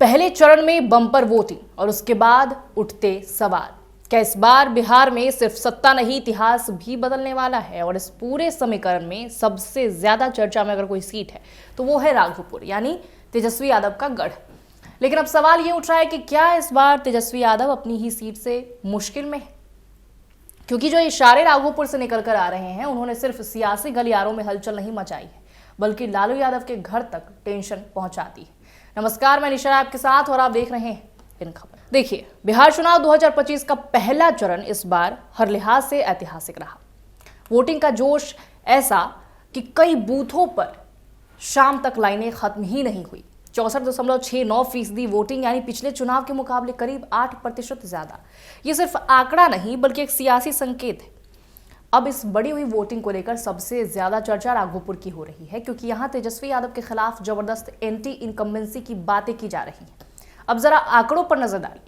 पहले चरण में बम्पर वोटिंग और उसके बाद उठते सवाल। क्या इस बार बिहार में सिर्फ सत्ता नहीं इतिहास भी बदलने वाला है? और इस पूरे समीकरण में सबसे ज्यादा चर्चा में अगर कोई सीट है तो वो है राघोपुर, यानी तेजस्वी यादव का गढ़। लेकिन अब सवाल ये उठ रहा है कि क्या इस बार तेजस्वी यादव अपनी ही सीट से मुश्किल में है? क्योंकि जो इशारे राघोपुर से निकल कर आ रहे हैं उन्होंने सिर्फ सियासी गलियारों में हलचल नहीं मचाई है, बल्कि लालू यादव के घर तक टेंशन पहुंचाती है। नमस्कार, मैं निशा आपके साथ और आप देख रहे हैं इन खबर। देखिए, बिहार चुनाव 2025 का पहला चरण इस बार हर लिहाज से ऐतिहासिक रहा। वोटिंग का जोश ऐसा कि कई बूथों पर शाम तक लाइनें खत्म ही नहीं हुई। 64.69% वोटिंग, यानी पिछले चुनाव के मुकाबले करीब 8% ज्यादा। ये सिर्फ आंकड़ा नहीं बल्कि एक सियासी संकेत है। अब इस बढ़ी हुई वोटिंग को लेकर सबसे ज्यादा चर्चा राघोपुर की हो रही है, क्योंकि यहां तेजस्वी यादव के खिलाफ जबरदस्त एंटी इनकम्बेंसी की बातें की जा रही हैं। अब जरा आंकड़ों पर नजर डालिए।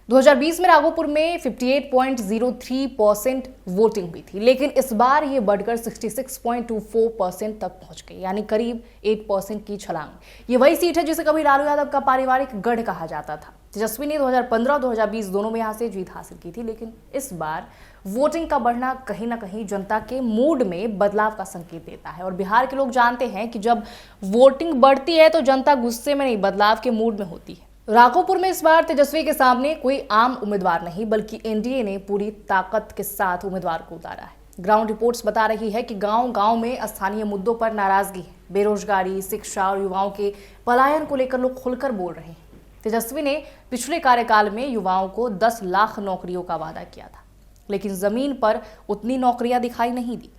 2020 में राघोपुर में 58.03% वोटिंग हुई थी, लेकिन इस बार ये बढ़कर 66.24% तक पहुंच गई, यानी करीब 8% की छलांग। ये वही सीट है जिसे कभी लालू यादव का पारिवारिक गढ़ कहा जाता था। तेजस्वी ने 2015 और 2020 दोनों में यहां से जीत हासिल की थी, लेकिन इस बार वोटिंग का बढ़ना कहीं ना कहीं जनता के मूड में बदलाव का संकेत देता है। और बिहार के लोग जानते हैं कि जब वोटिंग बढ़ती है तो जनता गुस्से में नहीं, बदलाव के मूड में होती है। राघोपुर में इस बार तेजस्वी के सामने कोई आम उम्मीदवार नहीं, बल्कि एनडीए ने पूरी ताकत के साथ उम्मीदवार को उतारा है। ग्राउंड रिपोर्ट्स बता रही है कि गांव-गांव में स्थानीय मुद्दों पर नाराजगी है। बेरोजगारी, शिक्षा और युवाओं के पलायन को लेकर लोग खुलकर बोल रहे हैं। तेजस्वी ने पिछले कार्यकाल में युवाओं को 10 लाख नौकरियों का वादा किया था, लेकिन जमीन पर उतनी नौकरियां दिखाई नहीं दी।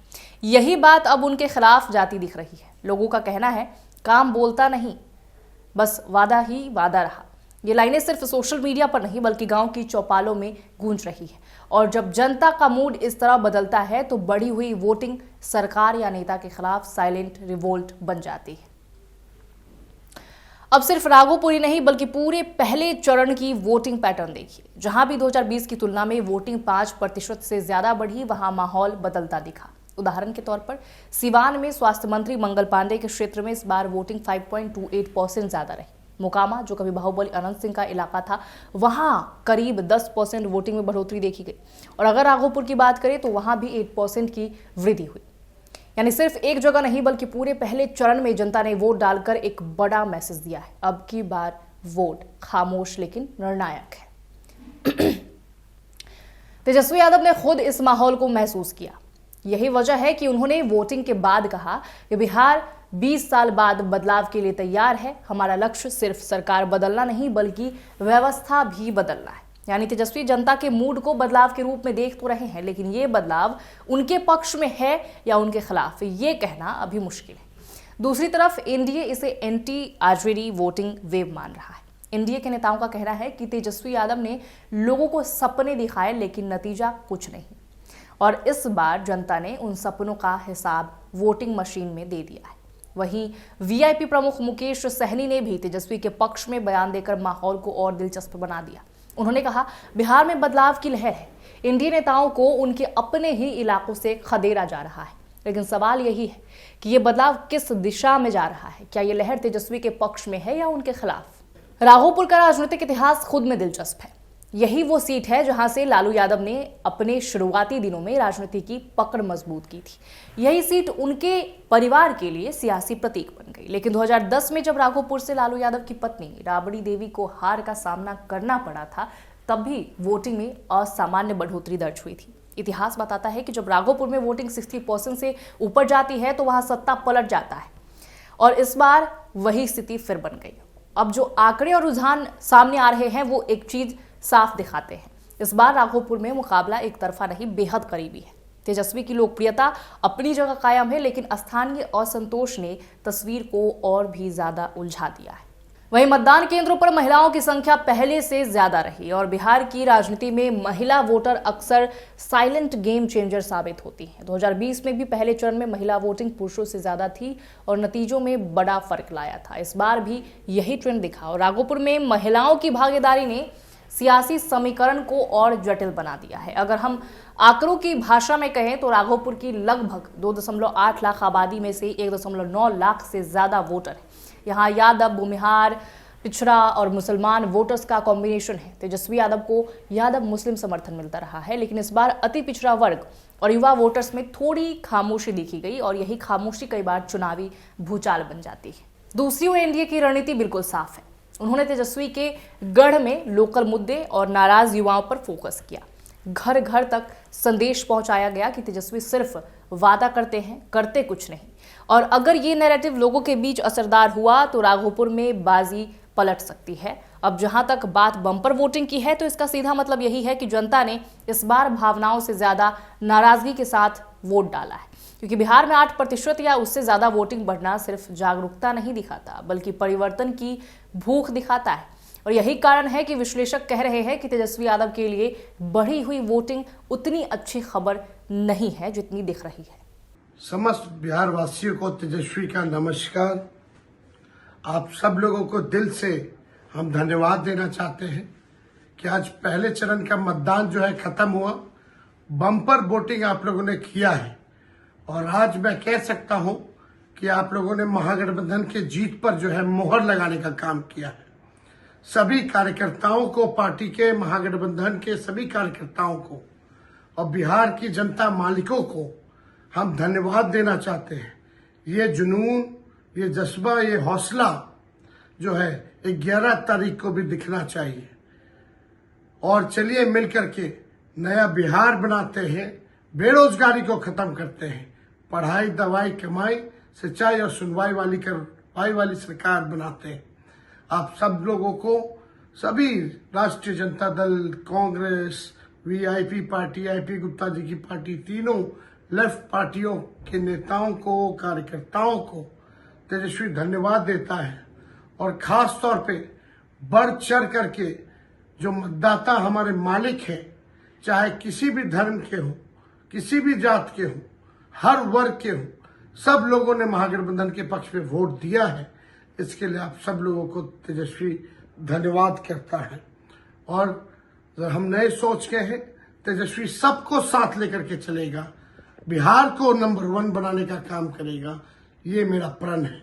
यही बात अब उनके खिलाफ जाती दिख रही है। लोगों का कहना है, काम बोलता नहीं, बस वादा ही वादा रहा। ये लाइनें सिर्फ सोशल मीडिया पर नहीं बल्कि गांव की चौपालों में गूंज रही है। और जब जनता का मूड इस तरह बदलता है तो बढ़ी हुई वोटिंग सरकार या नेता के खिलाफ साइलेंट रिवोल्ट बन जाती है। अब सिर्फ राघोपुर ही नहीं बल्कि पूरे पहले चरण की वोटिंग पैटर्न देखिए। जहां भी 2020 की तुलना में वोटिंग 5% से ज्यादा बढ़ी, वहां माहौल बदलता दिखा। उदाहरण के तौर पर सिवान में स्वास्थ्य मंत्री मंगल पांडे के क्षेत्र में इस बार वोटिंग 5.28% ज्यादा रही। मोकामा, जो कभी बाहुबली अनंत सिंह का इलाका था, वहां करीब 10% वोटिंग में बढ़ोतरी देखी गई। और अगर राघोपुर की बात करें तो वहां भी 8% की वृद्धि हुई। यानी सिर्फ एक जगह नहीं बल्कि पूरे पहले चरण में जनता ने वोट डालकर एक बड़ा मैसेज दिया है। अब की बार वोट खामोश लेकिन निर्णायक है। तेजस्वी यादव ने खुद इस माहौल को महसूस किया। यही वजह है कि उन्होंने वोटिंग के बाद कहा कि बिहार 20 साल बाद बदलाव के लिए तैयार है। हमारा लक्ष्य सिर्फ सरकार बदलना नहीं बल्कि व्यवस्था भी बदलना है। यानी तेजस्वी जनता के मूड को बदलाव के रूप में देख तो रहे हैं, लेकिन ये बदलाव उनके पक्ष में है या उनके खिलाफ, ये कहना अभी मुश्किल है। दूसरी तरफ एनडीए इसे एंटी आरजेडी वोटिंग वेव मान रहा है। एनडीए के नेताओं का कहना है कि तेजस्वी यादव ने लोगों को सपने दिखाए, लेकिन नतीजा कुछ नहीं। और इस बार जनता ने उन सपनों का हिसाब वोटिंग मशीन में दे दिया है। वहीं वीआईपी प्रमुख मुकेश सहनी ने भी तेजस्वी के पक्ष में बयान देकर माहौल को और दिलचस्प बना दिया। उन्होंने कहा, बिहार में बदलाव की लहर है। इंडियन नेताओं को उनके अपने ही इलाकों से खदेड़ा जा रहा है, लेकिन सवाल यही है कि यह बदलाव किस दिशा में जा रहा है। क्या यह लहर तेजस्वी के पक्ष में है या उनके खिलाफ? राघोपुर का राजनीतिक इतिहास खुद में दिलचस्प है। यही वो सीट है जहां से लालू यादव ने अपने शुरुआती दिनों में राजनीति की पकड़ मजबूत की थी। यही सीट उनके परिवार के लिए सियासी प्रतीक बन गई। लेकिन 2010 में जब राघोपुर से लालू यादव की पत्नी राबड़ी देवी को हार का सामना करना पड़ा था, तब भी वोटिंग में असामान्य बढ़ोतरी दर्ज हुई थी। इतिहास बताता है कि जब राघोपुर में वोटिंग 60% से ऊपर जाती है तो वहां सत्ता पलट जाता है। और इस बार वही स्थिति फिर बन गई। अब जो आंकड़े और रुझान सामने आ रहे हैं वो एक चीज साफ दिखाते हैं। इस बार राघोपुर में मुकाबला एक तरफा नहीं, बेहद करीबी है। तेजस्वी की लोकप्रियता अपनी जगह कायम है, लेकिन स्थानीय असंतोष ने तस्वीर को और भी ज्यादा उलझा दिया है। वहीं मतदान केंद्रों पर महिलाओं की संख्या पहले से ज्यादा रही और बिहार की राजनीति में महिला वोटर अक्सर साइलेंट गेम चेंजर साबित होती हैं। 2020 में भी पहले चरण में महिला वोटिंग पुरुषों से ज्यादा थी और नतीजों में बड़ा फर्क लाया था। इस बार भी यही ट्रेंड दिखा और राघोपुर में महिलाओं की भागीदारी ने सियासी समीकरण को और जटिल बना दिया है। अगर हम आंकड़ों की भाषा में कहें तो राघोपुर की लगभग 2.8 लाख आबादी में से 1.9 लाख से ज्यादा वोटर हैं। यहाँ यादव, भूमिहार, पिछड़ा और मुसलमान वोटर्स का कॉम्बिनेशन है। तेजस्वी यादव को यादव मुस्लिम समर्थन मिलता रहा है, लेकिन इस बार अति पिछड़ा वर्ग और युवा वोटर्स में थोड़ी खामोशी देखी गई और यही खामोशी कई बार चुनावी भूचाल बन जाती है। दूसरी ओर एनडीए की रणनीति बिल्कुल साफ है। उन्होंने तेजस्वी के गढ़ में लोकल मुद्दे और नाराज युवाओं पर फोकस किया। घर घर तक संदेश पहुंचाया गया कि तेजस्वी सिर्फ वादा करते हैं, करते कुछ नहीं। और अगर ये नैरेटिव लोगों के बीच असरदार हुआ तो राघोपुर में बाजी पलट सकती है। अब जहां तक बात बम्पर वोटिंग की है तो इसका सीधा मतलब यही है कि जनता ने इस बार भावनाओं से ज्यादा नाराजगी के साथ वोट डाला है, क्योंकि बिहार में 8% या उससे ज्यादा वोटिंग बढ़ना सिर्फ जागरूकता नहीं दिखाता बल्कि परिवर्तन की भूख दिखाता है। और यही कारण है कि विश्लेषक कह रहे हैं कि तेजस्वी यादव के लिए बढ़ी हुई वोटिंग उतनी अच्छी खबर नहीं है जितनी दिख रही है। समस्त बिहार वासियों को तेजस्वी का नमस्कार। आप सब लोगों को दिल से हम धन्यवाद देना चाहते हैं कि आज पहले चरण का मतदान जो है खत्म हुआ। बम्पर वोटिंग आप लोगों ने किया है और आज मैं कह सकता हूं कि आप लोगों ने महागठबंधन के जीत पर जो है मोहर लगाने का काम किया है। सभी कार्यकर्ताओं को, पार्टी के, महागठबंधन के सभी कार्यकर्ताओं को और बिहार की जनता मालिकों को हम धन्यवाद देना चाहते हैं। ये जुनून, ये जज्बा, ये हौसला जो है 11 तारीख को भी दिखना चाहिए। और चलिए मिलकर के नया बिहार बनाते हैं, बेरोजगारी को खत्म करते हैं, पढ़ाई, दवाई, कमाई, सिंचाई और सुनवाई वाली सरकार बनाते हैं। आप सब लोगों को, सभी Rashtriya Janata Dal, Congress, VIP party, IP Gupta ji की पार्टी, तीनों लेफ्ट पार्टियों के नेताओं को, कार्यकर्ताओं को तेजस्वी धन्यवाद देता है। और खास तौर पे बढ़ चढ़ करके जो मतदाता हमारे मालिक हैं, चाहे किसी भी धर्म के हो, किसी भी जात के हो, हर वर्ग के हो, सब लोगों ने महागठबंधन के पक्ष में वोट दिया है। इसके लिए आप सब लोगों को तेजस्वी धन्यवाद करता है। और हम नए सोच के हैं, तेजस्वी सबको साथ लेकर के चलेगा, बिहार को नंबर 1 बनाने का काम करेगा। ये मेरा प्रण है।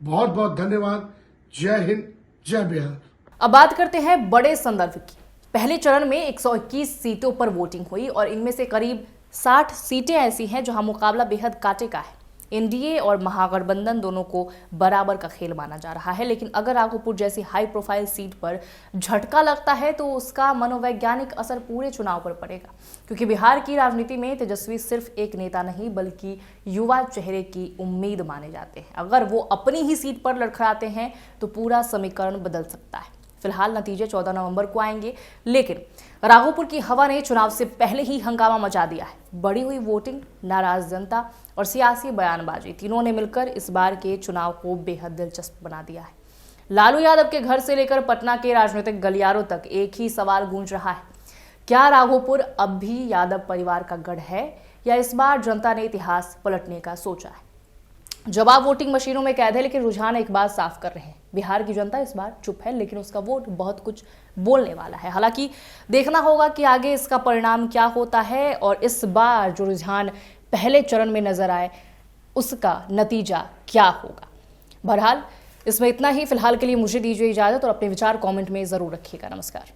बहुत बहुत धन्यवाद। जय हिंद, जय बिहार। अब बात करते हैं बड़े संदर्भ की। पहले चरण में 121 सीटों पर वोटिंग हुई और इनमें से करीब 60 सीटें ऐसी हैं जहां मुकाबला बेहद कांटे का है। एनडीए और महागठबंधन दोनों को बराबर का खेल माना जा रहा है, लेकिन अगर राघोपुर जैसी हाई प्रोफाइल सीट पर झटका लगता है तो उसका मनोवैज्ञानिक असर पूरे चुनाव पर पड़ेगा, क्योंकि बिहार की राजनीति में तेजस्वी सिर्फ एक नेता नहीं बल्कि युवा चेहरे की उम्मीद माने जाते हैं। अगर वो अपनी ही सीट पर लड़खड़ाते हैं तो पूरा समीकरण बदल सकता है। फिलहाल नतीजे 14 नवंबर को आएंगे, लेकिन राघोपुर की हवा ने चुनाव से पहले ही हंगामा मचा दिया है। बढ़ी हुई वोटिंग, नाराज जनता और सियासी बयानबाजी, तीनों ने मिलकर इस बार के चुनाव को बेहद दिलचस्प बना दिया है। लालू यादव के घर से लेकर पटना के राजनीतिक गलियारों तक एक ही सवाल गूंज रहा है, क्या राघोपुर अब भी यादव परिवार का गढ़ है या इस बार जनता ने इतिहास पलटने का सोचा है? जवाब वोटिंग मशीनों में कैद है, लेकिन रुझान एक बात साफ कर रहे हैं, बिहार की जनता इस बार चुप है, लेकिन उसका वोट बहुत कुछ बोलने वाला है। हालांकि देखना होगा कि आगे इसका परिणाम क्या होता है और इस बार जो रुझान पहले चरण में नजर आए उसका नतीजा क्या होगा। बहरहाल इसमें इतना ही। फिलहाल के लिए मुझे दीजिए इजाजत और अपने विचार कमेंट में जरूर रखिएगा। नमस्कार।